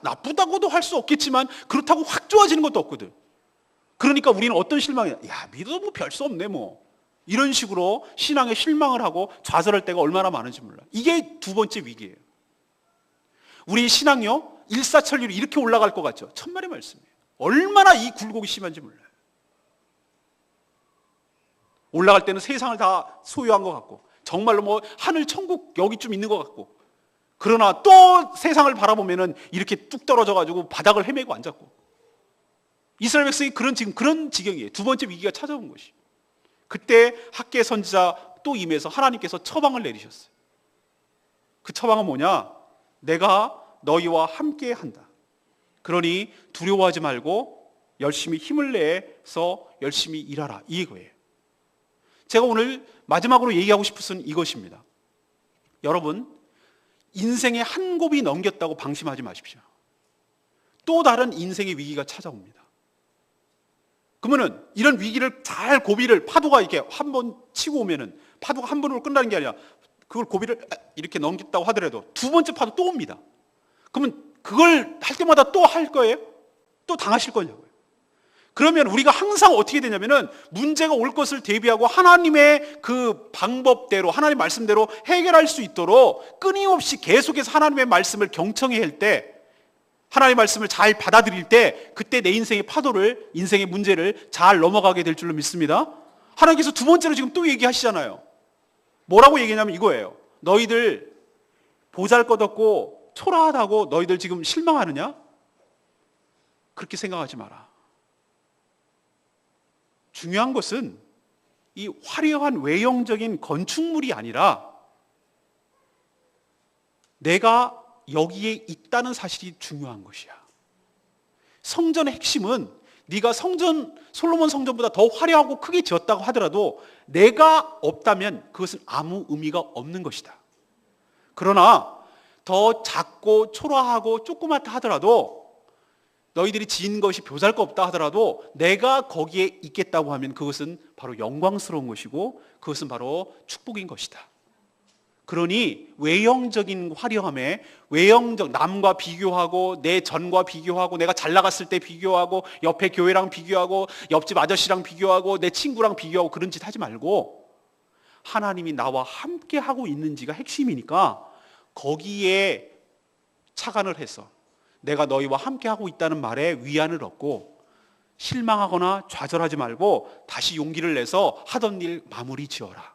나쁘다고도 할 수 없겠지만 그렇다고 확 좋아지는 것도 없거든. 그러니까 우리는 어떤 실망이야? 야, 믿어도 뭐 별 수 없네 뭐. 이런 식으로 신앙에 실망을 하고 좌절할 때가 얼마나 많은지 몰라. 이게 두 번째 위기예요. 우리 신앙요 일사천리로 이렇게 올라갈 것 같죠? 천만의 말씀이에요. 얼마나 이 굴곡이 심한지 몰라요. 올라갈 때는 세상을 다 소유한 것 같고 정말로 뭐 하늘 천국 여기쯤 있는 것 같고, 그러나 또 세상을 바라보면은 이렇게 뚝 떨어져 가지고 바닥을 헤매고 앉았고, 이스라엘 백성이 지금 그런 지경이에요. 두 번째 위기가 찾아온 것이. 그때 학개 선지자 또 임해서 하나님께서 처방을 내리셨어요. 그 처방은 뭐냐? 내가 너희와 함께 한다. 그러니 두려워하지 말고 열심히 힘을 내서 열심히 일하라. 이거예요. 제가 오늘 마지막으로 얘기하고 싶은 것은 이것입니다. 여러분, 인생의 한 곱이 넘겼다고 방심하지 마십시오. 또 다른 인생의 위기가 찾아옵니다. 그러면은 이런 위기를 잘 고비를, 파도가 이렇게 한 번 치고 오면은 파도가 한 번으로 끝나는 게 아니라 그걸 고비를 이렇게 넘겼다고 하더라도 두 번째 파도 또 옵니다. 그러면 그걸 할 때마다 또 할 거예요? 또 당하실 거냐고요. 그러면 우리가 항상 어떻게 되냐면은 문제가 올 것을 대비하고 하나님의 그 방법대로, 하나님 말씀대로 해결할 수 있도록 끊임없이 계속해서 하나님의 말씀을 경청해야 할 때, 하나님의 말씀을 잘 받아들일 때, 그때 내 인생의 파도를, 인생의 문제를 잘 넘어가게 될 줄로 믿습니다. 하나님께서 두 번째로 지금 또 얘기하시잖아요. 뭐라고 얘기하냐면 이거예요. 너희들 보잘것없고 초라하다고 너희들 지금 실망하느냐? 그렇게 생각하지 마라. 중요한 것은 이 화려한 외형적인 건축물이 아니라 내가 여기에 있다는 사실이 중요한 것이야. 성전의 핵심은 네가 솔로몬 성전보다 더 화려하고 크게 지었다고 하더라도 내가 없다면 그것은 아무 의미가 없는 것이다. 그러나 더 작고 초라하고 조그맣다 하더라도, 너희들이 지은 것이 보잘것없다 하더라도 내가 거기에 있겠다고 하면 그것은 바로 영광스러운 것이고 그것은 바로 축복인 것이다. 그러니 외형적인 화려함에, 외형적 남과 비교하고 내 전과 비교하고 내가 잘 나갔을 때 비교하고 옆에 교회랑 비교하고 옆집 아저씨랑 비교하고 내 친구랑 비교하고 그런 짓 하지 말고, 하나님이 나와 함께 하고 있는지가 핵심이니까 거기에 착안을 해서 내가 너희와 함께 하고 있다는 말에 위안을 얻고 실망하거나 좌절하지 말고 다시 용기를 내서 하던 일 마무리 지어라.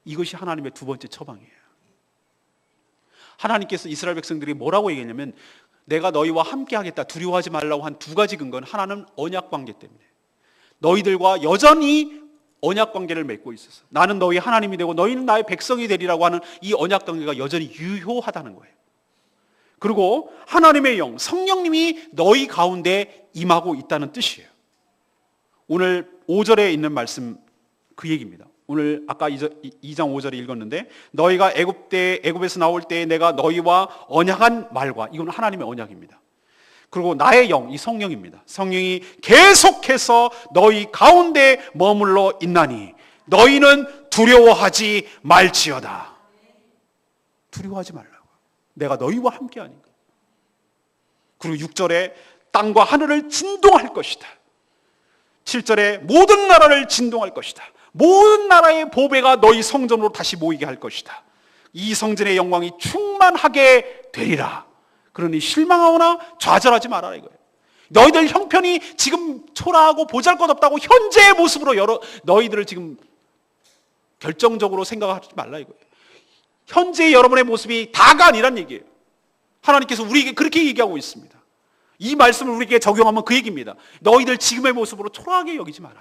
이것이 하나님의 두 번째 처방이에요. 하나님께서 이스라엘 백성들이 뭐라고 얘기했냐면 내가 너희와 함께 하겠다, 두려워하지 말라고 한 두 가지 근거는, 하나는 언약 관계 때문에 너희들과 여전히 언약 관계를 맺고 있었어. 나는 너희 하나님이 되고 너희는 나의 백성이 되리라고 하는 이 언약 관계가 여전히 유효하다는 거예요. 그리고 하나님의 영, 성령님이 너희 가운데 임하고 있다는 뜻이에요. 오늘 5절에 있는 말씀 그 얘기입니다. 오늘 아까 2장 5절에 읽었는데 너희가 애굽에서 나올 때 내가 너희와 언약한 말과, 이건 하나님의 언약입니다. 그리고 나의 영, 이 성령입니다. 성령이 계속해서 너희 가운데 머물러 있나니 너희는 두려워하지 말지어다. 두려워하지 말라고. 내가 너희와 함께 하니까. 그리고 6절에 땅과 하늘을 진동할 것이다. 7절에 모든 나라를 진동할 것이다. 모든 나라의 보배가 너희 성전으로 다시 모이게 할 것이다. 이 성전의 영광이 충만하게 되리라. 그러니 실망하거나 좌절하지 말아라 이거예요. 너희들 형편이 지금 초라하고 보잘것없다고 현재의 모습으로 너희들을 지금 결정적으로 생각하지 말라 이거예요. 현재의 여러분의 모습이 다가 아니란 얘기예요. 하나님께서 우리에게 그렇게 얘기하고 있습니다. 이 말씀을 우리에게 적용하면 그 얘기입니다. 너희들 지금의 모습으로 초라하게 여기지 마라.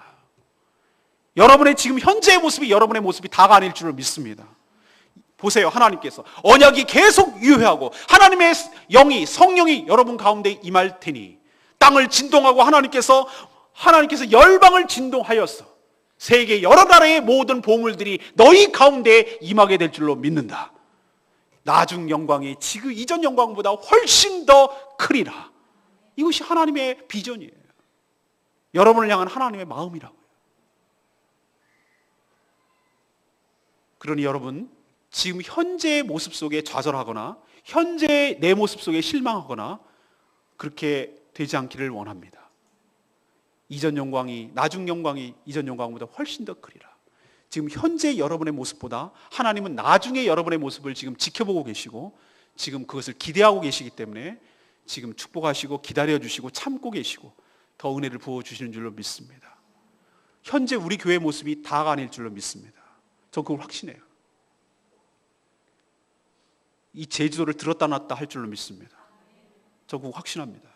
여러분의 지금 현재의 모습이 여러분의 모습이 다가 아닐 줄을 믿습니다. 보세요. 하나님께서 언약이 계속 유효하고 하나님의 영이 성령이 여러분 가운데 임할 테니 땅을 진동하고 하나님께서 열방을 진동하여서 세계 여러 나라의 모든 보물들이 너희 가운데 임하게 될 줄로 믿는다. 나중 영광이 지금 이전 영광보다 훨씬 더 크리라. 이것이 하나님의 비전이에요. 여러분을 향한 하나님의 마음이라고요. 그러니 여러분 지금 현재의 모습 속에 좌절하거나 현재의 내 모습 속에 실망하거나 그렇게 되지 않기를 원합니다. 이전 영광이 나중 영광이 이전 영광보다 훨씬 더 크리라. 지금 현재 여러분의 모습보다 하나님은 나중에 여러분의 모습을 지금 지켜보고 계시고 지금 그것을 기대하고 계시기 때문에 지금 축복하시고 기다려주시고 참고 계시고 더 은혜를 부어주시는 줄로 믿습니다. 현재 우리 교회의 모습이 다가 아닐 줄로 믿습니다. 저 그걸 확신해요. 이 제주도를 들었다 놨다 할 줄로 믿습니다. 저 그거 확신합니다.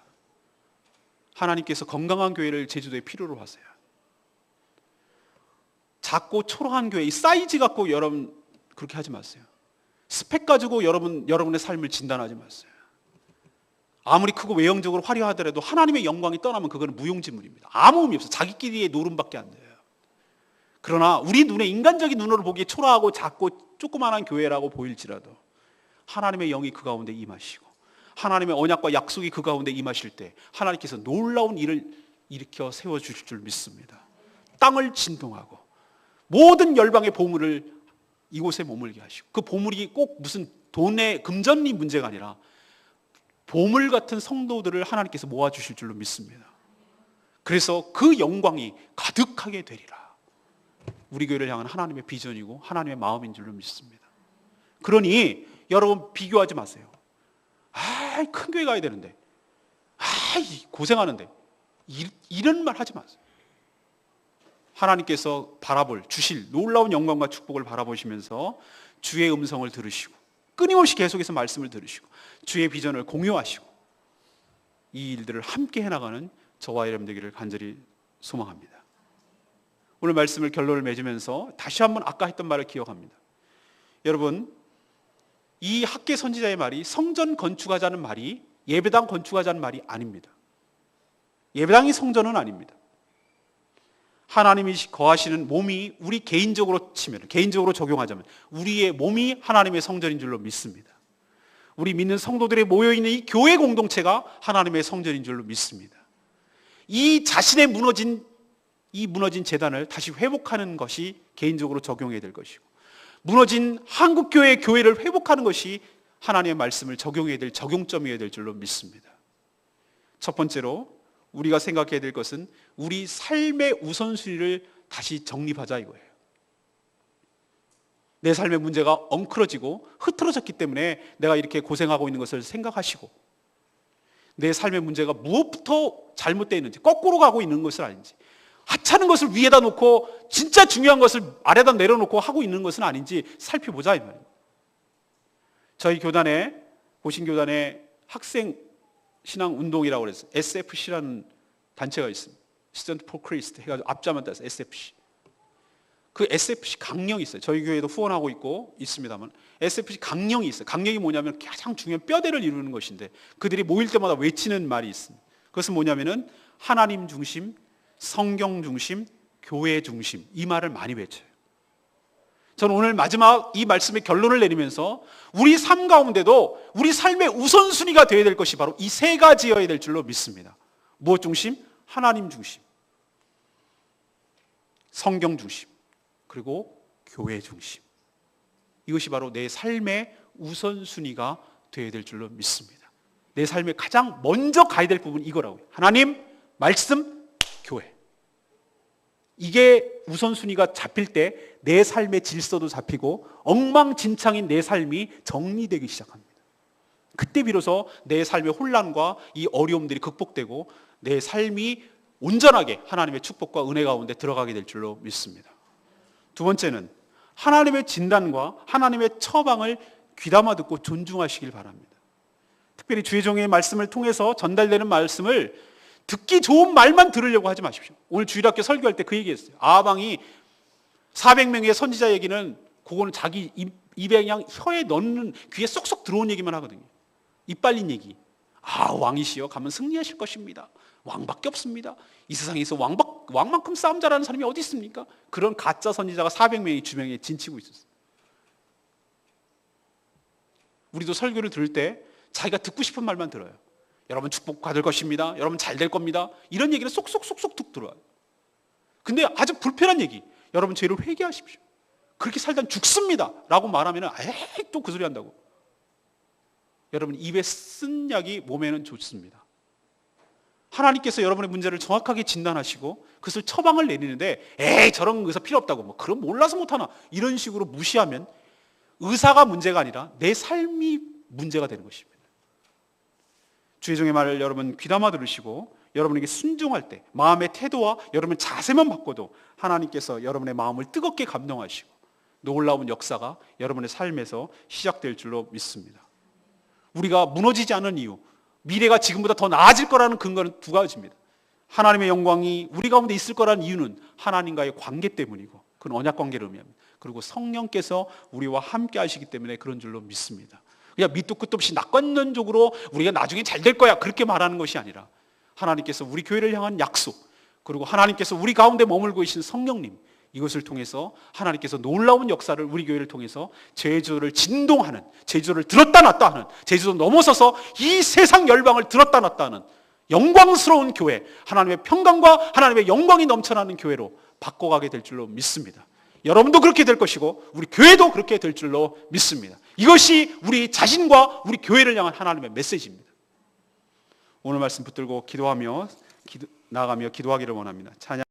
하나님께서 건강한 교회를 제주도에 필요로 하세요. 작고 초라한 교회, 이 사이즈 갖고 여러분 그렇게 하지 마세요. 스펙 가지고 여러분의 삶을 진단하지 마세요. 아무리 크고 외형적으로 화려하더라도 하나님의 영광이 떠나면 그거는 무용지물입니다. 아무 의미 없어요. 자기끼리의 노름밖에 안 돼요. 그러나 우리 눈에 인간적인 눈으로 보기에 초라하고 작고 조그만한 교회라고 보일지라도 하나님의 영이 그 가운데 임하시고 하나님의 언약과 약속이 그 가운데 임하실 때 하나님께서 놀라운 일을 일으켜 세워주실 줄 믿습니다. 땅을 진동하고 모든 열방의 보물을 이곳에 머물게 하시고 그 보물이 꼭 무슨 돈의 금전이 문제가 아니라 보물 같은 성도들을 하나님께서 모아주실 줄로 믿습니다. 그래서 그 영광이 가득하게 되리라. 우리 교회를 향한 하나님의 비전이고 하나님의 마음인 줄로 믿습니다. 그러니 여러분 비교하지 마세요. 큰 교회 가야 되는데 고생하는데 이런 말 하지 마세요. 하나님께서 주실 놀라운 영광과 축복을 바라보시면서 주의 음성을 들으시고 끊임없이 계속해서 말씀을 들으시고 주의 비전을 공유하시고 이 일들을 함께 해나가는 저와 여러분 되기를 간절히 소망합니다. 오늘 말씀을 결론을 맺으면서 다시 한번 아까 했던 말을 기억합니다. 여러분 이 학계 선지자의 말이 성전 건축하자는 말이 예배당 건축하자는 말이 아닙니다. 예배당이 성전은 아닙니다. 하나님이 거하시는 몸이 우리 개인적으로 적용하자면 우리의 몸이 하나님의 성전인 줄로 믿습니다. 우리 믿는 성도들이 모여있는 이 교회 공동체가 하나님의 성전인 줄로 믿습니다. 이 자신의 무너진 재단을 다시 회복하는 것이 개인적으로 적용해야 될 것이고 무너진 한국교회의 교회를 회복하는 것이 하나님의 말씀을 적용해야 될 적용점이어야 될 줄로 믿습니다. 첫 번째로 우리가 생각해야 될 것은 우리 삶의 우선순위를 다시 정립하자 이거예요. 내 삶의 문제가 엉클어지고 흐트러졌기 때문에 내가 이렇게 고생하고 있는 것을 생각하시고 내 삶의 문제가 무엇부터 잘못되어 있는지 거꾸로 가고 있는 것은 아닌지 하찮은 것을 위에다 놓고 진짜 중요한 것을 아래다 내려놓고 하고 있는 것은 아닌지 살펴보자 이 말이에요. 저희 교단에 고신교단에 학생 신앙운동이라고 그래서 SFC라는 단체가 있습니다. Student for Christ 해가지고 앞자만 따서 SFC. 그 SFC 강령이 있어요. 저희 교회도 후원하고 있고 있습니다만 SFC 강령이 있어요. 강령이 뭐냐면 가장 중요한 뼈대를 이루는 것인데 그들이 모일 때마다 외치는 말이 있습니다. 그것은 뭐냐면은 하나님 중심, 성경 중심, 교회 중심 이 말을 많이 외쳐요. 저는 오늘 마지막 이 말씀의 결론을 내리면서 우리 삶 가운데도 우리 삶의 우선순위가 되어야 될 것이 바로 이 세 가지여야 될 줄로 믿습니다. 무엇 중심? 하나님 중심, 성경 중심, 그리고 교회 중심. 이것이 바로 내 삶의 우선순위가 되어야 될 줄로 믿습니다. 내 삶에 가장 먼저 가야 될 부분은 이거라고요. 하나님, 말씀, 교회. 이게 우선순위가 잡힐 때 내 삶의 질서도 잡히고 엉망진창인 내 삶이 정리되기 시작합니다. 그때 비로소 내 삶의 혼란과 이 어려움들이 극복되고 내 삶이 온전하게 하나님의 축복과 은혜 가운데 들어가게 될 줄로 믿습니다. 두 번째는 하나님의 진단과 하나님의 처방을 귀담아 듣고 존중하시길 바랍니다. 특별히 주의 종의 말씀을 통해서 전달되는 말씀을 듣기 좋은 말만 들으려고 하지 마십시오. 오늘 주일학교 설교할 때 그 얘기했어요. 아방이 400명의 선지자 얘기는 그거는 자기 입에 그냥 혀에 넣는 귀에 쏙쏙 들어온 얘기만 하거든요. 입 빨린 얘기. 왕이시여 가면 승리하실 것입니다. 왕밖에 없습니다. 이 세상에서 왕만큼 싸움 잘하는 사람이 어디 있습니까? 그런 가짜 선지자가 400명이 주변에 진치고 있었어요. 우리도 설교를 들을 때 자기가 듣고 싶은 말만 들어요. 여러분 축복 받을 것입니다. 여러분 잘 될 겁니다. 이런 얘기는 쏙쏙쏙쏙 툭 들어와요. 근데 아주 불편한 얘기. 여러분 죄를 회개하십시오. 그렇게 살다 죽습니다. 라고 말하면 또 그 소리 한다고. 여러분 입에 쓴 약이 몸에는 좋습니다. 하나님께서 여러분의 문제를 정확하게 진단하시고 그것을 처방을 내리는데 저런 의사 필요 없다고 그럼 몰라서 못하나 이런 식으로 무시하면 의사가 문제가 아니라 내 삶이 문제가 되는 것입니다. 주의 종의 말을 여러분 귀담아 들으시고 여러분에게 순종할 때 마음의 태도와 여러분의 자세만 바꿔도 하나님께서 여러분의 마음을 뜨겁게 감동하시고 놀라운 역사가 여러분의 삶에서 시작될 줄로 믿습니다. 우리가 무너지지 않은 이유, 미래가 지금보다 더 나아질 거라는 근거는 두 가지입니다. 하나님의 영광이 우리 가운데 있을 거라는 이유는 하나님과의 관계 때문이고 그건 언약 관계를 의미합니다. 그리고 성령께서 우리와 함께 하시기 때문에 그런 줄로 믿습니다. 그냥 밑도 끝도 없이 낙관론적으로 우리가 나중에 잘 될 거야 그렇게 말하는 것이 아니라 하나님께서 우리 교회를 향한 약속, 그리고 하나님께서 우리 가운데 머물고 계신 성령님, 이것을 통해서 하나님께서 놀라운 역사를 우리 교회를 통해서 제주도를 진동하는, 제주도를 들었다 놨다 하는, 제주도 넘어서서 이 세상 열방을 들었다 놨다 하는 영광스러운 교회, 하나님의 평강과 하나님의 영광이 넘쳐나는 교회로 바꿔가게 될 줄로 믿습니다. 여러분도 그렇게 될 것이고 우리 교회도 그렇게 될 줄로 믿습니다. 이것이 우리 자신과 우리 교회를 향한 하나님의 메시지입니다. 오늘 말씀 붙들고 기도하며 나아가며 기도하기를 원합니다. 찬양.